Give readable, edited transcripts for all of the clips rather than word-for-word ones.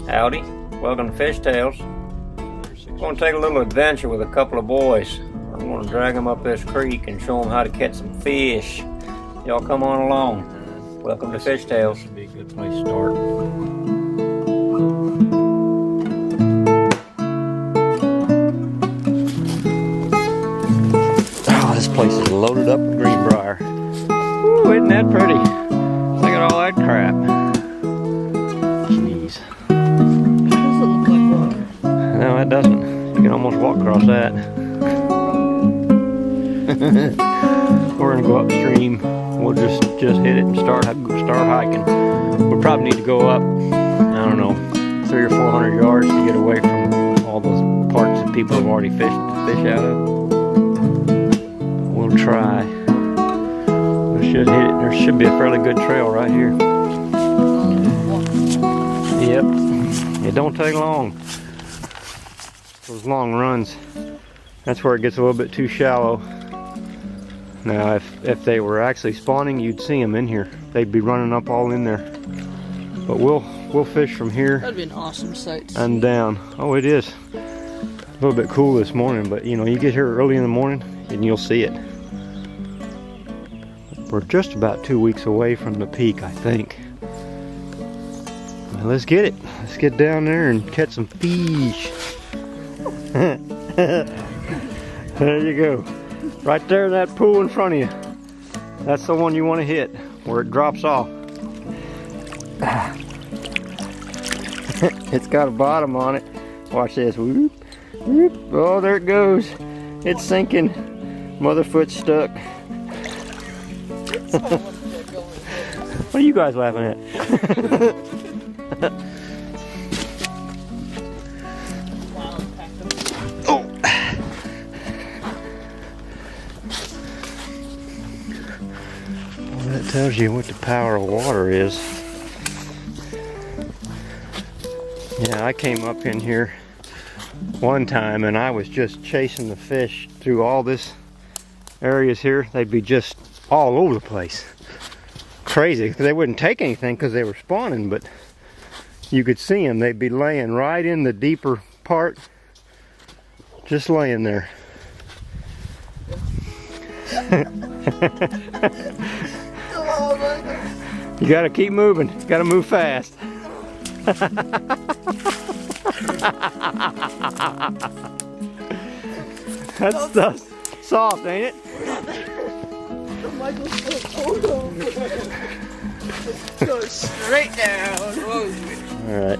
Howdy, welcome to FishTales. I'm going to take a little adventure with a couple of boys. I'm going to drag them up this creek and show them how to catch some fish. Y'all come on along. Welcome to FishTales. Should be a good place to start. Oh, this place is loaded up with greenbrier. Ooh, isn't that pretty? Look at all that crap. Jeez. Doesn't look like water. No, it doesn't. You can almost walk across that. We're gonna go upstream. We'll just hit it and start hiking. We probably need to go up, I don't know, 300 or 400 yards to get away from all those parts that people have already fished out of. We'll try. We should hit it. There should be a fairly good trail right here. Yep. It don't take long. Those long runs. That's where it gets a little bit too shallow. Now, if they were actually spawning, you'd see them in here. They'd be running up all in there. But we'll fish from here. That'd be an awesome sight. And down. Oh, it is. A little bit cool this morning, but you know, you get here early in the morning and you'll see it. We're just about 2 weeks away from the peak, I think. Now, let's get it. Let's get down there and catch some fish. There you go. Right there in that pool in front of you. That's the one you want to hit, where it drops off. It's got a bottom on it. Watch this. Whoop, whoop. Oh, there it goes. It's sinking. Motherfoot's stuck. What are you guys laughing at? Oh. Well, that tells you what the power of water is. Yeah, I came up in here one time and I was just chasing the fish through all this areas here. They'd be just all over the place. Crazy, because they wouldn't take anything because they were spawning, but you could see them. They'd be laying right in the deeper part, just laying there. You gotta keep moving. You gotta move fast. That stuff's soft, ain't it? Go straight down. Alright.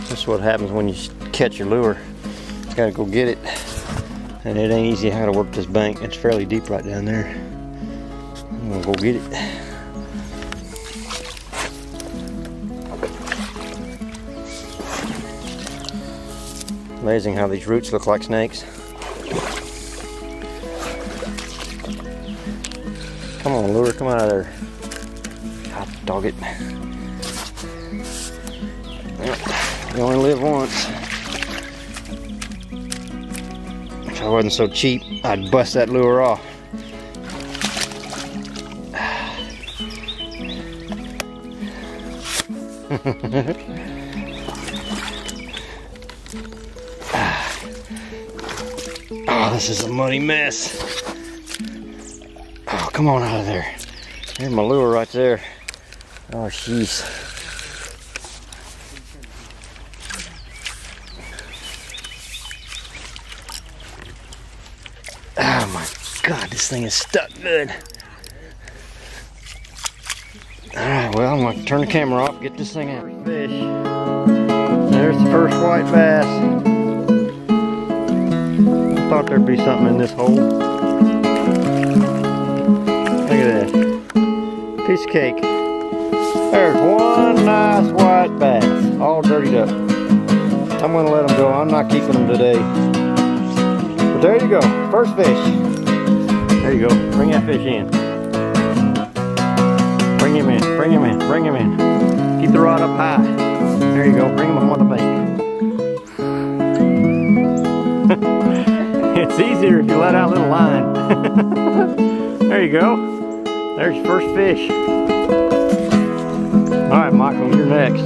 That's what happens when you catch your lure. You gotta go get it. And it ain't easy how to work this bank. It's fairly deep right down there. I'm gonna go get it. Amazing how these roots look like snakes. Come on, lure, come out of there. God, dog it. Well, you only live once. If I wasn't so cheap, I'd bust that lure off. Oh, this is a muddy mess. Oh, come on out of there. There's my lure right there. Oh, jeez. Oh my God, this thing is stuck good. Alright, well, I'm going to turn the camera off, get this thing out. Fish. There's the first white bass. I thought there'd be something in this hole. Look at that. Piece of cake. There's one nice white bass, all dirtied up. I'm going to let them go. I'm not keeping them today. But there you go. First fish. There you go. Bring that fish in. Bring him in. Bring him in. Bring him in. Keep the rod up high. There you go. Bring him on the bank. It's easier if you let out a little line. There you go. There's your first fish. Alright, Michael, you're next.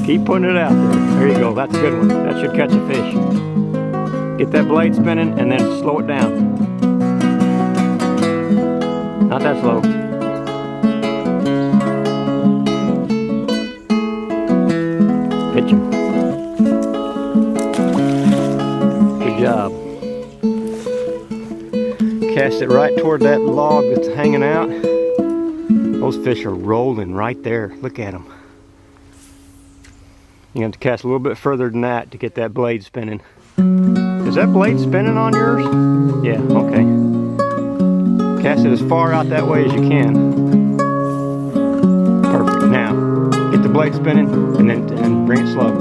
Keep putting it out there. There you go, that's a good one. That should catch a fish. Get that blade spinning and then slow it down. Not that slow. Pitch him. Good job. Cast it right toward that log that's hanging out. Those fish are rolling right there. Look at them. You have to cast a little bit further than that to get that blade spinning. Is that blade spinning on yours? Yeah, okay. Cast it as far out that way as you can. Perfect. Now, get the blade spinning and then bring it slow.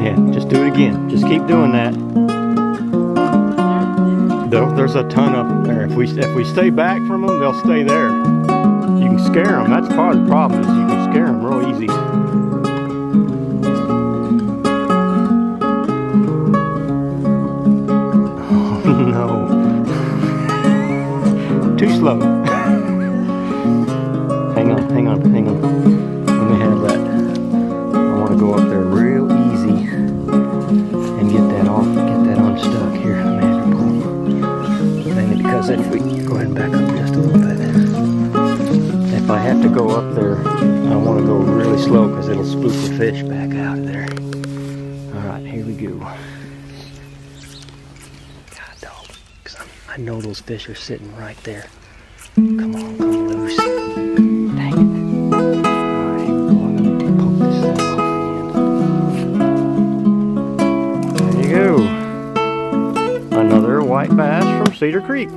Yeah, just do it again. Just keep doing that. There's a ton of them there. If we stay back from them, they'll stay there. You can scare them. That's part of the problem, is you can scare them real easy. Oh no. Too slow. Hang on. Let me have that. I want to go up there real easy and get that unstuck here. Because if we go ahead and back up just a little bit, if I have to go up there, I want to go really slow because it'll spook the fish back out of there. Alright, here we go. God dog, because I know those fish are sitting right there. Come on, come loose. Dang it. Alright, I'm going to poke this thing off again. There you go. Another white bass from Cedar Creek.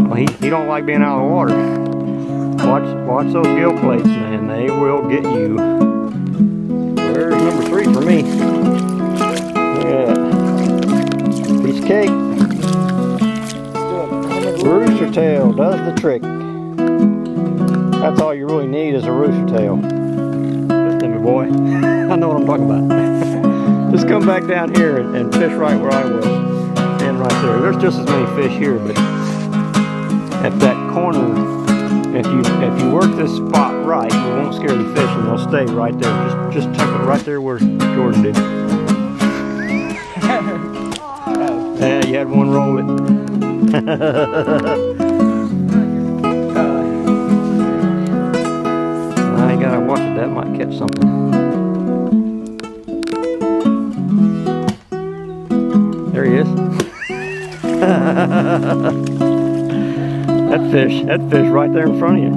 Well, he don't like being out of the water. Watch those gill plates, man. They will get you. There's number 3 for me. Look at that. Piece of cake. Rooster tail does the trick. That's all you really need is a rooster tail. Listen to me, boy. I know what I'm talking about. Just come back down here and fish right where I was. Stand right there. There's just as many fish here, but at that corner, if you work this spot right, you won't scare the fish and they'll stay right there. Just tuck it right there where Jordan did. Yeah, you had one roll it. Now you gotta watch it, that might catch something. There he is. That fish right there in front of you.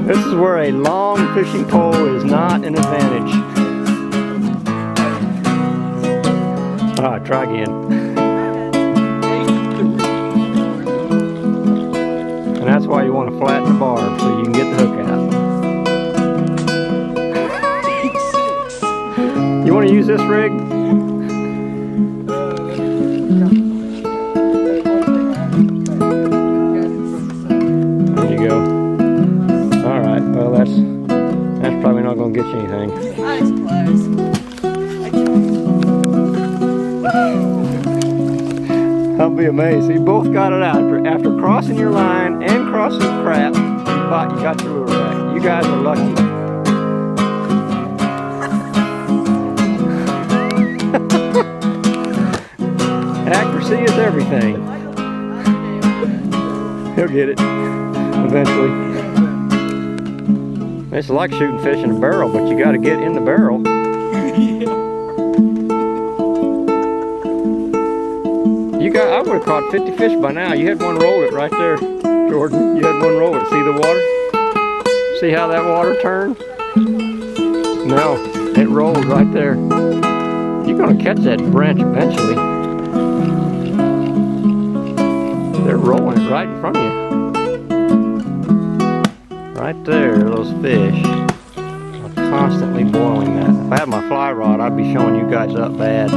This is where a long fishing pole is not an advantage. Alright, try again. And that's why you want to flatten the barb so you can get the hook out. You want to use this rig? There you go. Alright, well that's probably not going to get you anything. I'll be amazed. You both got it out. After crossing your line and crossing the crap, you got your lure back. You guys are lucky. Accuracy is everything. He'll get it eventually. It's like shooting fish in a barrel, but you got to get in the barrel. I would have caught 50 fish by now. You had one roll it right there, Jordan. You had one roll it. See the water? See how that water turned? No, it rolled right there. You're going to catch that branch eventually. They're rolling it right in front of you. Right there, those fish. I'm constantly boiling that. If I had my fly rod, I'd be showing you guys up bad.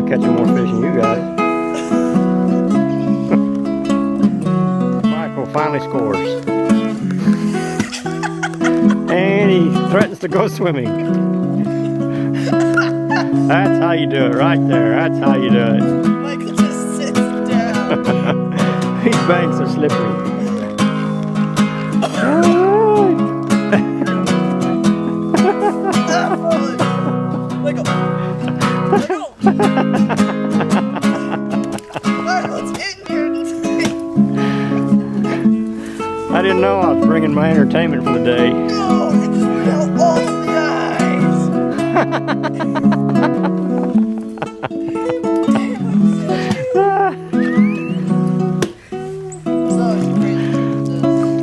catching more fish than you guys. Michael finally scores. And he threatens to go swimming. That's how you do it right there. That's how you do it. Michael just sits down. These banks are slippery. Michael. Michael. Michael's in here. I didn't know I was bringing my entertainment for the day. Oh, it just fell all of the eyes.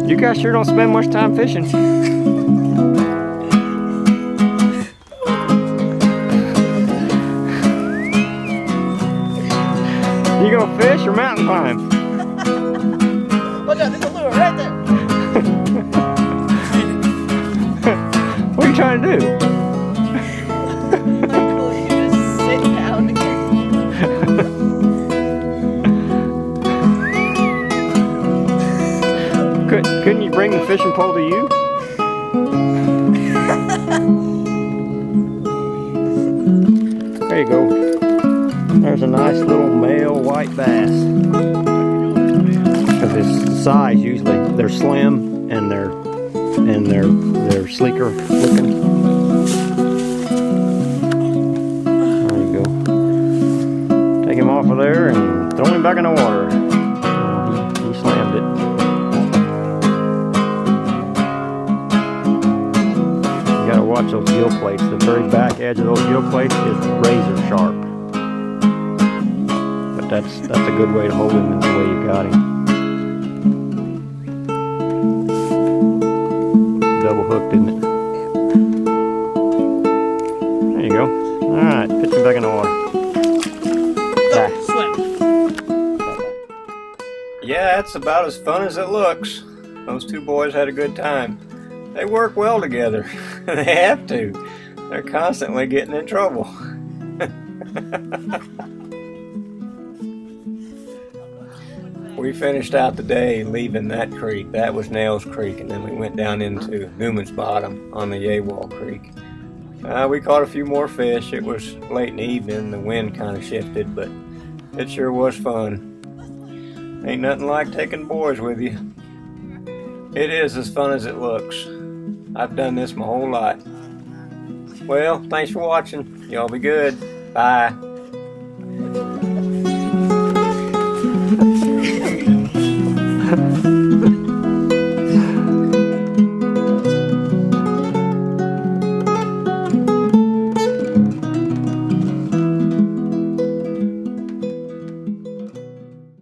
You guys sure don't spend much time fishing. You gonna fish or mountain climb? Look out, there's a lure right there. What are you trying to do? Michael, you just sit down again. Couldn't you bring the fishing pole to you? There you go. There's a nice little male white bass. Of this size, usually they're slim and they're sleeker looking. There you go. Take him off of there and throw him back in the water. He slammed it. You gotta watch those gill plates. The very back edge of those gill plates is razor sharp. But that's a good way to hold him in the way you got him. Double hooked, isn't it? There you go. Alright, pitch him back in the water. Bye. Swim. Yeah, that's about as fun as it looks. Those two boys had a good time. They work well together. They have to. They're constantly getting in trouble. We finished out the day leaving that creek. That was Nails Creek, and then we went down into Newman's Bottom on the Yaywall Creek. We caught a few more fish. It was late in the evening. The wind kind of shifted, but it sure was fun. Ain't nothing like taking boys with you. It is as fun as it looks. I've done this my whole life. Well, thanks for watching. Y'all be good. Bye.